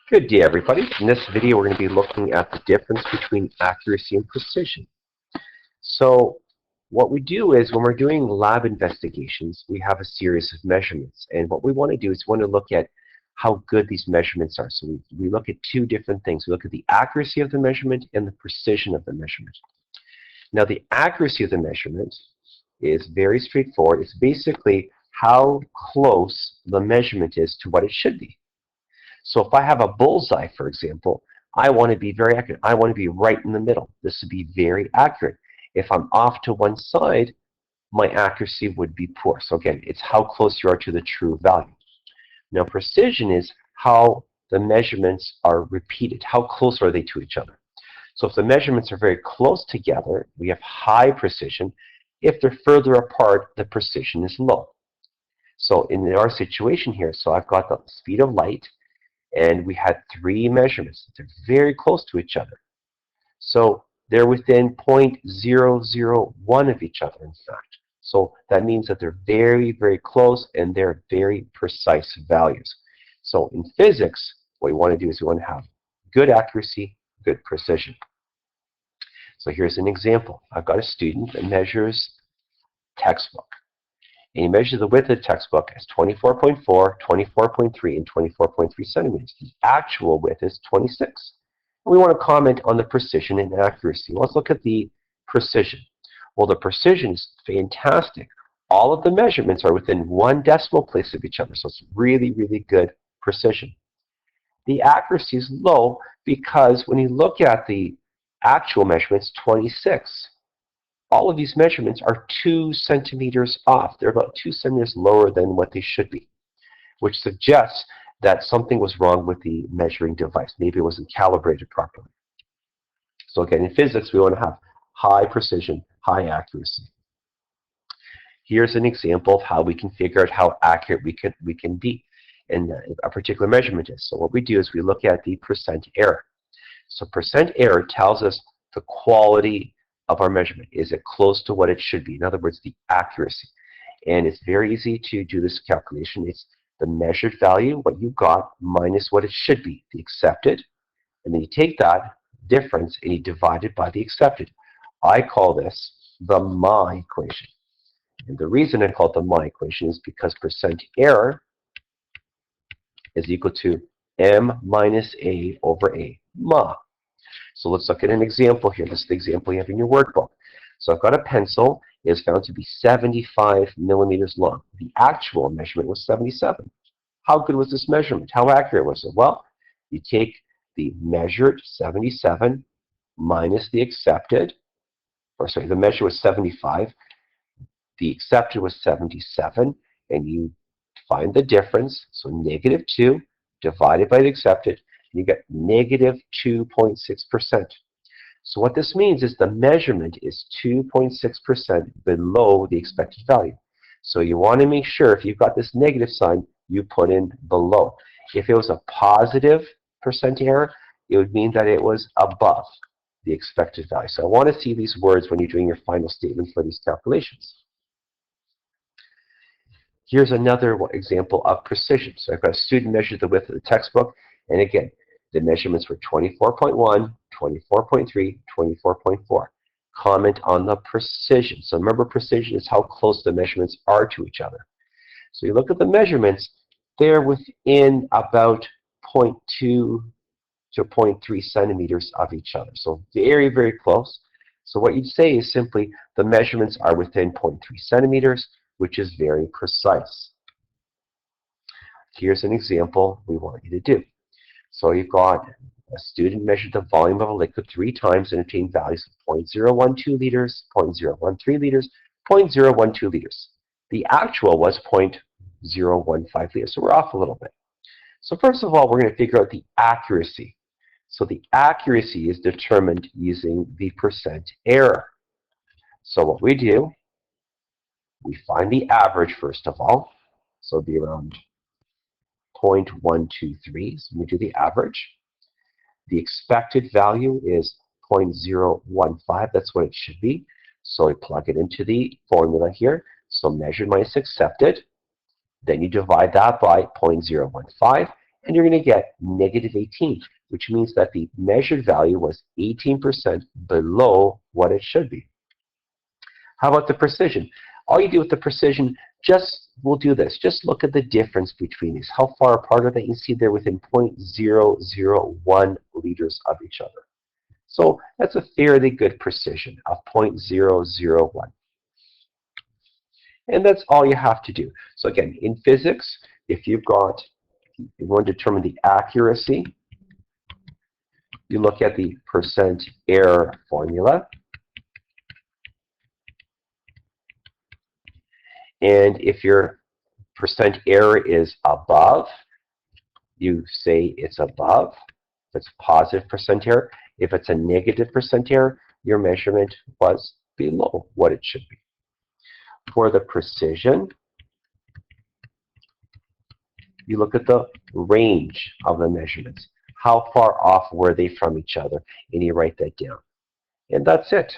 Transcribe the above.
Good day, everybody. In this video, we're going to be looking at the difference between accuracy and precision. So what we do is when we're doing lab investigations, we have a series of measurements. And what we want to do is we want to look at how good these measurements are. So we look at two different things. We look at the accuracy of the measurement and the precision of the measurement. Now, the accuracy of the measurement is very straightforward. It's basically how close the measurement is to what it should be. So if I have a bullseye, for example, I want to be very accurate. I want to be right in the middle. This would be very accurate. If I'm off to one side, my accuracy would be poor. So again, it's how close you are to the true value. Now, precision is how the measurements are repeated. How close are they to each other? So if the measurements are very close together, we have high precision. If they're further apart, the precision is low. So in our situation here, so I've got the speed of light, and we had three measurements. They're very close to each other. So they're within 0.001 of each other, in fact. So that means that they're very, very close, and they're very precise values. So in physics, what we want to do is we want to have good accuracy, good precision. So here's an example. I've got a student that measures textbook. And he measures the width of the textbook as 24.4, 24.3, and 24.3 centimeters. The actual width is 26. And we want to comment on the precision and accuracy. Let's look at the precision. Well, the precision is fantastic. All of the measurements are within one decimal place of each other, so it's really, really good precision. The accuracy is low because when you look at the actual measurements, 26. All of these measurements are 2 centimeters off. They're about 2 centimeters lower than what they should be, which suggests that something was wrong with the measuring device. Maybe it wasn't calibrated properly. So again, in physics, we want to have high precision, high accuracy. Here's an example of how we can figure out how accurate we can be in a particular measurement is. So what we do is we look at the percent error. So percent error tells us the quality of our measurement. Is it close to what it should be? In other words, the accuracy. And it's very easy to do this calculation. It's the measured value, what you got, minus what it should be, the accepted. And then you take that difference and you divide it by the accepted. I call this the MA equation. And the reason I call it the MA equation is because percent error is equal to M minus A over A, MA. So let's look at an example here. This is the example you have in your workbook. So I've got a pencil. It is found to be 75 millimeters long. The actual measurement was 77. How good was this measurement? How accurate was it? Well, you take the measured 77 minus the accepted, or sorry, the measure was 75. The accepted was 77, and you find the difference. So negative 2 divided by the accepted, you get negative 2.6%. So what this means is the measurement is 2.6% below the expected value. So you want to make sure if you've got this negative sign, you put in below. If it was a positive percent error, it would mean that it was above the expected value. So I want to see these words when you're doing your final statement for these calculations. Here's another example of precision. So I've got a student measure the width of the textbook, and again, the measurements were 24.1, 24.3, 24.4. Comment on the precision. So remember, precision is how close the measurements are to each other. So you look at the measurements, they're within about 0.2 to 0.3 centimeters of each other. So very, very close. So what you'd say is simply the measurements are within 0.3 centimeters, which is very precise. Here's an example we want you to do. So you've got a student measured the volume of a liquid 3 times and obtained values of 0.012 liters, 0.013 liters, 0.012 liters. The actual was 0.015 liters, so we're off a little bit. So first of all, we're going to figure out the accuracy. So the accuracy is determined using the percent error. So what we do, we find the average first of all. So it'll be around 0.123, so we do the average. The expected value is 0.015, that's what it should be. So we plug it into the formula here. So measured minus accepted. Then you divide that by 0.015, and you're going to get negative 18, which means that the measured value was 18% below what it should be. How about the precision? All you do with the precision, we'll do this. Just look at the difference between these. How far apart are they? You see they're within 0.001 liters of each other. So that's a fairly good precision of 0.001. And that's all you have to do. So again, in physics, if you want to determine the accuracy, you look at the percent error formula. And if your percent error is above, you say it's above. If it's positive percent error. If it's a negative percent error, your measurement was below what it should be. For the precision, you look at the range of the measurements. How far off were they from each other? And you write that down. And that's it.